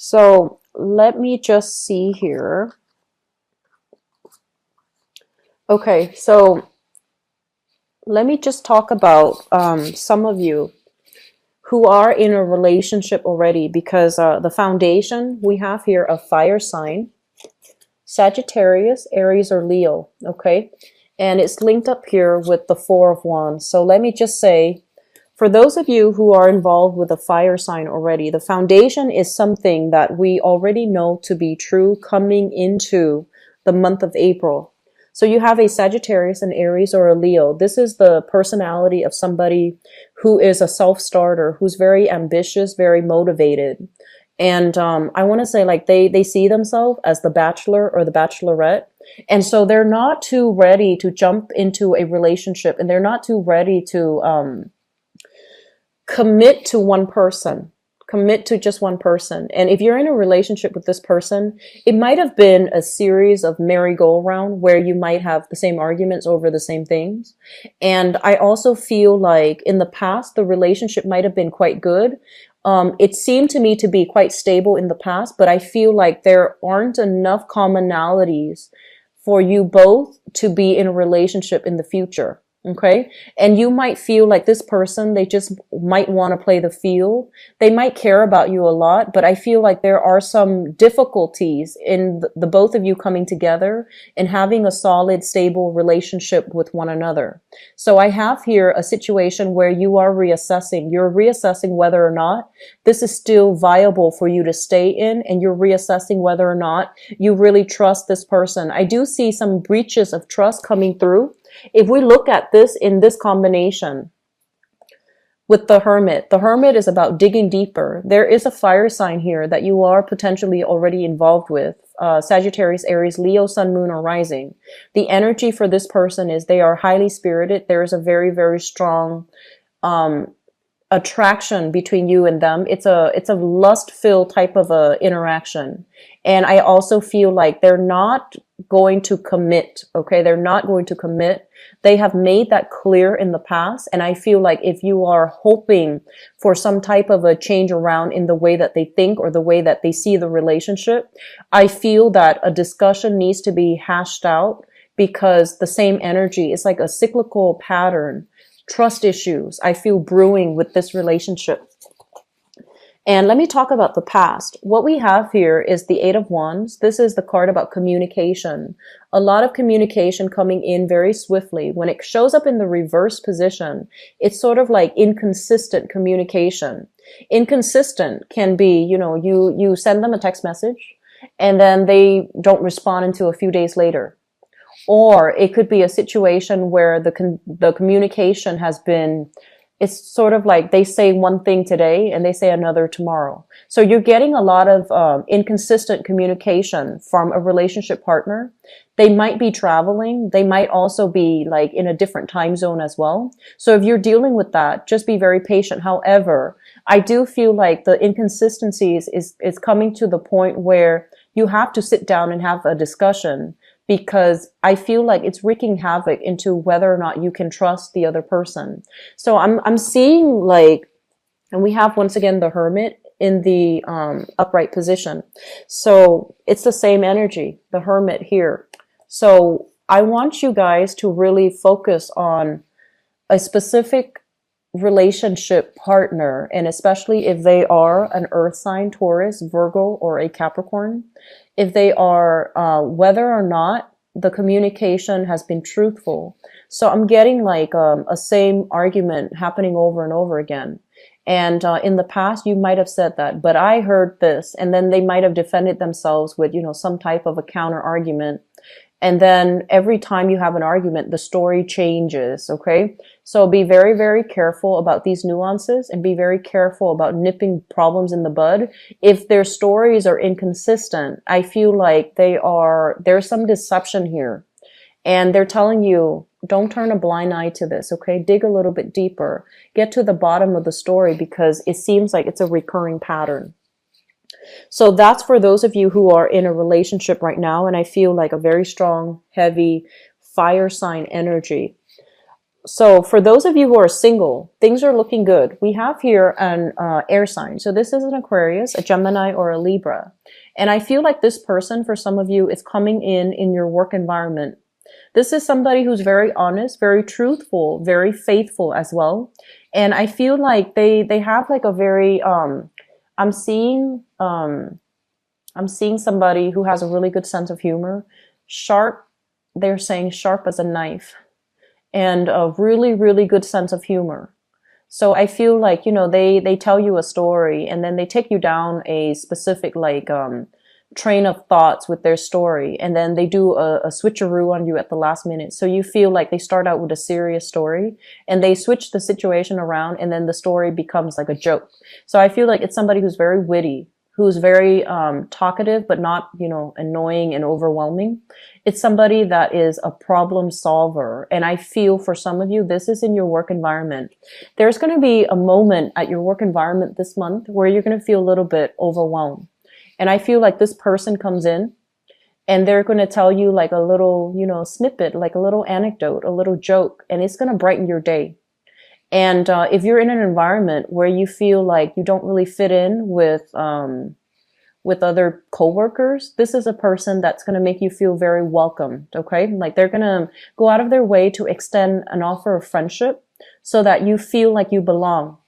So let me just see here. Okay, so let me just talk about some of you who are in a relationship already, because the foundation we have here a fire sign, Sagittarius, Aries, or Leo, okay? And it's linked up here with the Four of Wands. So let me just say, for those of you who are involved with a fire sign already, the foundation is something that we already know to be true coming into the month of April. So you have a Sagittarius, an Aries, or a Leo. This is the personality of somebody who is a self-starter, who's very ambitious, very motivated. And I want to say, like, they see themselves as the bachelor or the bachelorette. And so they're not too ready to jump into a relationship, and they're not too ready to commit to one person, commit to just one person. And if you're in a relationship with this person, it might have been a series of merry-go-round where you might have the same arguments over the same things. And I also feel like in the past, the relationship might have been quite good. It seemed to me to be quite stable in the past, but I feel like there aren't enough commonalities for you both to be in a relationship in the future. Okay. And you might feel like this person, they just might want to play the field. They might care about you a lot, but I feel like there are some difficulties in the both of you coming together and having a solid, stable relationship with one another. So I have here a situation where you are reassessing. You're reassessing whether or not this is still viable for you to stay in, and you're reassessing whether or not you really trust this person. I do see some breaches of trust coming through. If we look at this in this combination with the Hermit is about digging deeper. There is a fire sign here that you are potentially already involved with. Sagittarius, Aries, Leo, Sun, Moon, or Rising. The energy for this person is they are highly spirited. There is a very, very strong attraction between you and them. It's a lust-filled type of a interaction. And I also feel like they're not going to commit, okay? They're not going to commit. They have made that clear in the past. And I feel like if you are hoping for some type of a change around in the way that they think or the way that they see the relationship, I feel that a discussion needs to be hashed out, because the same energy is like a cyclical pattern. Trust issues I feel brewing with this relationship. And let me talk about the past. What we have here is the Eight of Wands. This is the card about communication. A lot of communication coming in very swiftly. When it shows up in the reverse position, it's sort of like inconsistent communication. Inconsistent can be, you send them a text message and then they don't respond until a few days later. Or it could be a situation where the communication has been, it's sort of like they say one thing today and they say another tomorrow. So you're getting a lot of inconsistent communication from a relationship partner. They might be traveling. They might also be like in a different time zone as well. So if you're dealing with that, just be very patient. However, I do feel like the inconsistencies is coming to the point where you have to sit down and have a discussion, because I feel like it's wreaking havoc into whether or not you can trust the other person. So I'm seeing like, and we have once again the Hermit in the upright position. So it's the same energy, the Hermit here. So I want you guys to really focus on a specific relationship partner, and especially if they are an earth sign, Taurus, Virgo, or a Capricorn, if they are, whether or not the communication has been truthful. So I'm getting like a same argument happening over and over again. And in the past, you might have said that, but I heard this, and then they might have defended themselves with, some type of a counter argument. And then every time you have an argument, the story changes, okay? So be very, very careful about these nuances, and be very careful about nipping problems in the bud. If their stories are inconsistent, I feel like there's some deception here. And they're telling you, don't turn a blind eye to this, okay? Dig a little bit deeper. Get to the bottom of the story, because it seems like it's a recurring pattern. So that's for those of you who are in a relationship right now, and I feel like a very strong, heavy fire sign energy. So for those of you who are single, things are looking good. We have here an air sign. So this is an Aquarius, a Gemini, or a Libra. And I feel like this person, for some of you, is coming in your work environment. This is somebody who's very honest, very truthful, very faithful as well. And I feel like they have like a very I'm seeing somebody who has a really good sense of humor, sharp. They're saying sharp as a knife, and a really, really good sense of humor. So I feel like, you know, they tell you a story and then they take you down a specific like train of thoughts with their story, and then they do a switcheroo on you at the last minute. So you feel like they start out with a serious story and they switch the situation around, and then the story becomes like a joke. So I feel like it's somebody who's very witty, who's very talkative, but not, you know, annoying and overwhelming. It's somebody that is a problem solver. And I feel for some of you, this is in your work environment. There's going to be a moment at your work environment this month where you're going to feel a little bit overwhelmed. And I feel like this person comes in and they're going to tell you like a little, you know, snippet, like a little anecdote, a little joke, and it's going to brighten your day. And if you're in an environment where you feel like you don't really fit in with other coworkers, this is a person that's going to make you feel very welcomed. Okay, like they're going to go out of their way to extend an offer of friendship so that you feel like you belong.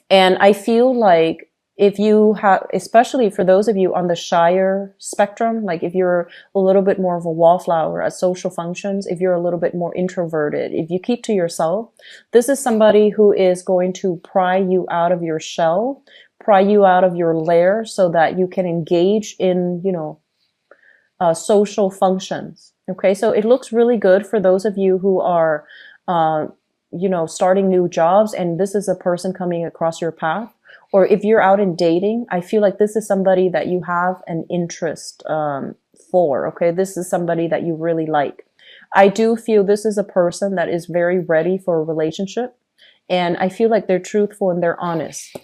And I feel like if you have, especially for those of you on the shyer spectrum, like if you're a little bit more of a wallflower at social functions, if you're a little bit more introverted, if you keep to yourself, this is somebody who is going to pry you out of your shell, pry you out of your lair so that you can engage in, you know, social functions. Okay, so it looks really good for those of you who are, you know, starting new jobs, and this is a person coming across your path. Or if you're out in dating, I feel like this is somebody that you have an interest for, okay? This is somebody that you really like. I do feel this is a person that is very ready for a relationship, and I feel like they're truthful and they're honest.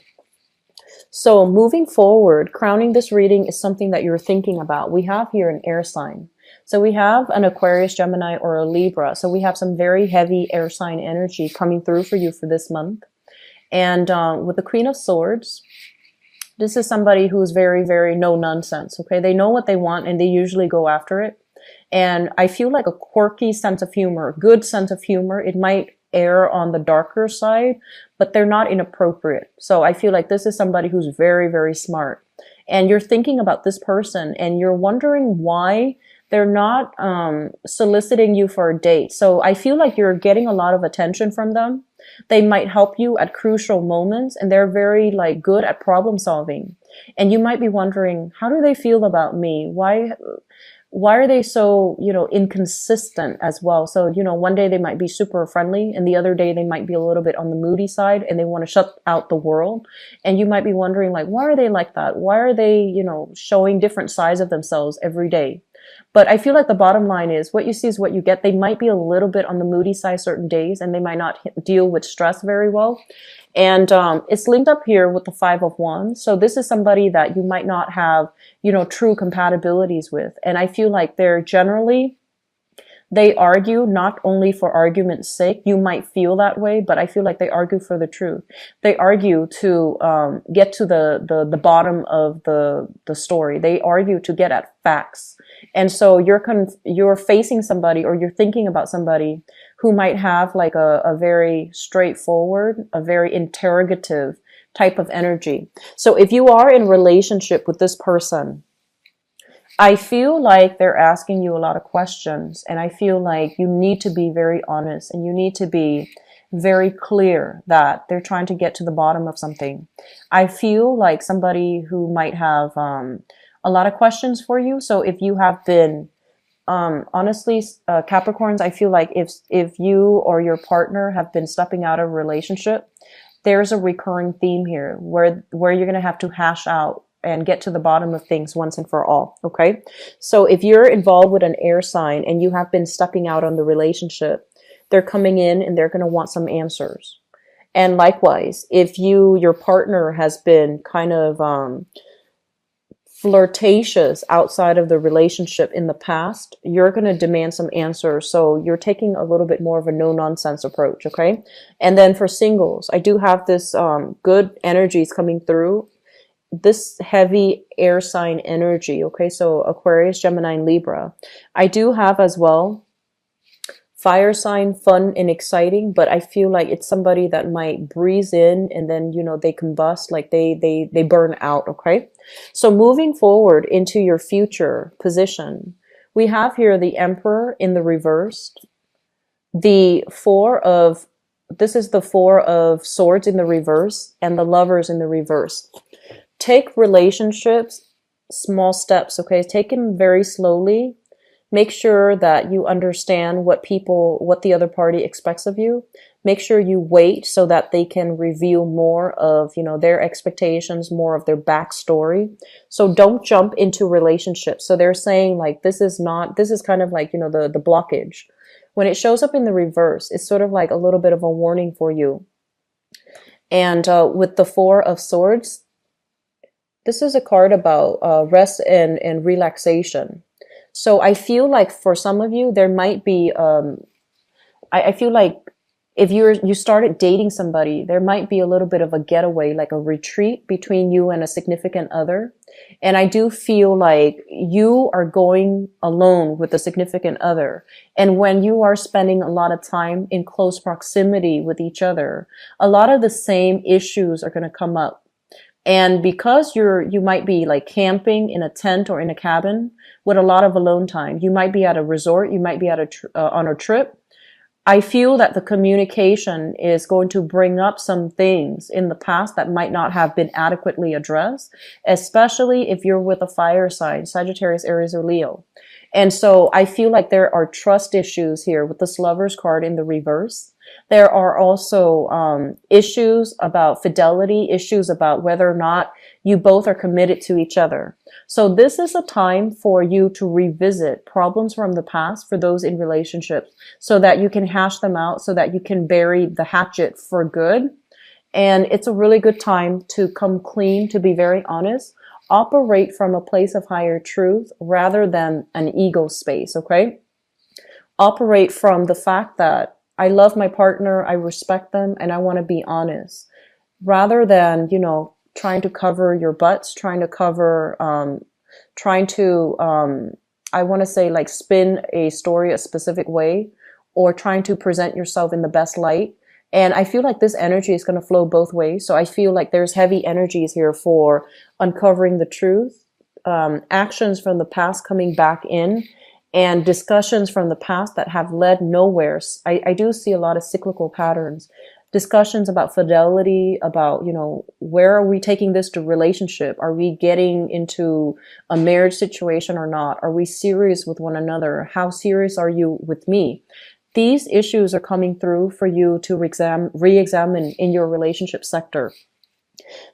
So moving forward, crowning this reading is something that you're thinking about. We have here an air sign. So we have an Aquarius, Gemini, or a Libra. So we have some very heavy air sign energy coming through for you for this month. And with the Queen of Swords, this is somebody who's very, very no nonsense. Okay, they know what they want and they usually go after it. And I feel like a quirky sense of humor, good sense of humor. It might err on the darker side, but they're not inappropriate. So I feel like this is somebody who's very, very smart. And you're thinking about this person and you're wondering why they're not soliciting you for a date. So I feel like you're getting a lot of attention from them. They might help you at crucial moments, and they're very like good at problem solving. And you might be wondering, how do they feel about me? Why are they so, you know, inconsistent as well? So, you know, one day they might be super friendly and the other day they might be a little bit on the moody side and they want to shut out the world. And you might be wondering, like, why are they like that? Why are they, you know, showing different sides of themselves every day? But I feel like the bottom line is what you see is what you get. They might be a little bit on the moody side certain days, and they might not deal with stress very well. And it's linked up here with the Five of Wands. So this is somebody that you might not have, you know, true compatibilities with. And I feel like they argue not only for argument's sake. You might feel that way, but I feel like they argue for the truth. They argue to get to the bottom of the story. They argue to get at facts. And so you're facing somebody, or you're thinking about somebody who might have like a very straightforward, a very interrogative type of energy. So if you are in a relationship with this person, I feel like they're asking you a lot of questions, and I feel like you need to be very honest and you need to be very clear that they're trying to get to the bottom of something. I feel like somebody who might have a lot of questions for you. So if you have been, honestly, Capricorns, I feel like if you or your partner have been stepping out of a relationship, there's a recurring theme here where you're going to have to hash out and get to the bottom of things once and for all. Okay. So if you're involved with an air sign and you have been stepping out on the relationship, they're coming in and they're going to want some answers. And likewise, if your partner has been kind of, flirtatious outside of the relationship in the past, you're going to demand some answers. So you're taking a little bit more of a no nonsense approach. Okay. And then for singles, I do have this good energies coming through, this heavy air sign energy. Okay. So Aquarius, Gemini, and Libra. I do have as well fire sign, fun and exciting, but I feel like it's somebody that might breeze in and then, you know, they combust, like they burn out. Okay. So moving forward into your future position, we have here the Emperor in the reverse, this is the Four of Swords in the reverse, and the Lovers in the reverse. Take relationships, small steps. Okay. Take them very slowly. Make sure that you understand what the other party expects of you. Make sure you wait so that they can reveal more of, you know, their expectations, more of their backstory. So don't jump into relationships. So they're saying like, this is kind of like, you know, the blockage. When it shows up in the reverse, it's sort of like a little bit of a warning for you. And with the Four of Swords, this is a card about rest and relaxation. So I feel like for some of you, there might be, I feel like if you started dating somebody, there might be a little bit of a getaway, like a retreat between you and a significant other. And I do feel like you are going alone with a significant other. And when you are spending a lot of time in close proximity with each other, a lot of the same issues are going to come up. And because you might be like camping in a tent or in a cabin with a lot of alone time, you might be at a resort, you might be at on a trip. I feel that the communication is going to bring up some things in the past that might not have been adequately addressed, especially if you're with a fire sign, Sagittarius, Aries, or Leo. And so I feel like there are trust issues here with this Lovers card in the reverse. There are also issues about fidelity, issues about whether or not you both are committed to each other. So this is a time for you to revisit problems from the past for those in relationships so that you can hash them out, so that you can bury the hatchet for good. And it's a really good time to come clean, to be very honest. Operate from a place of higher truth rather than an ego space, okay? Operate from the fact that I love my partner, I respect them, and I want to be honest. Rather than, you know, trying to cover your butts, trying to I want to say like spin a story a specific way, or trying to present yourself in the best light. And I feel like this energy is going to flow both ways. So I feel like there's heavy energies here for uncovering the truth, actions from the past coming back in, and discussions from the past that have led nowhere. I do see a lot of cyclical patterns. Discussions about fidelity, about, you know, where are we taking this to relationship? Are we getting into a marriage situation or not? Are we serious with one another? How serious are you with me? These issues are coming through for you to re-examine in your relationship sector.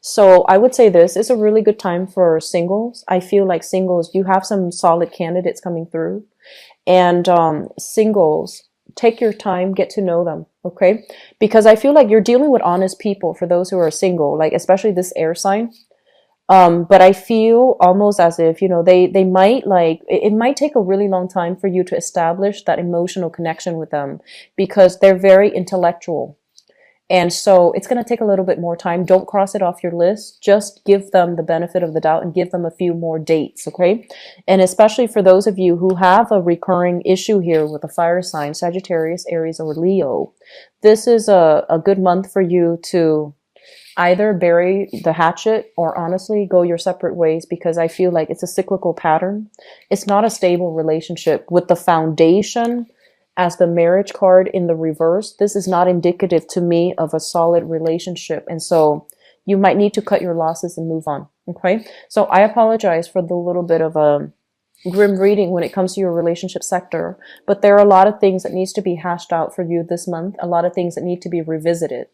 So I would say this is a really good time for singles. I feel like singles, you have some solid candidates coming through. And singles, take your time, get to know them, okay? Because I feel like you're dealing with honest people for those who are single, like especially this air sign. But I feel almost as if, you know, they might like, it might take a really long time for you to establish that emotional connection with them because they're very intellectual. And so it's going to take a little bit more time. Don't cross it off your list. Just give them the benefit of the doubt and give them a few more dates, okay? And especially for those of you who have a recurring issue here with a fire sign, Sagittarius, Aries, or Leo, this is a good month for you to either bury the hatchet or honestly go your separate ways, because I feel like it's a cyclical pattern. It's not a stable relationship. With the foundation as the marriage card in the reverse, this is not indicative to me of a solid relationship. And so you might need to cut your losses and move on. Okay. So I apologize for the little bit of a grim reading when it comes to your relationship sector, but there are a lot of things that needs to be hashed out for you this month, a lot of things that need to be revisited.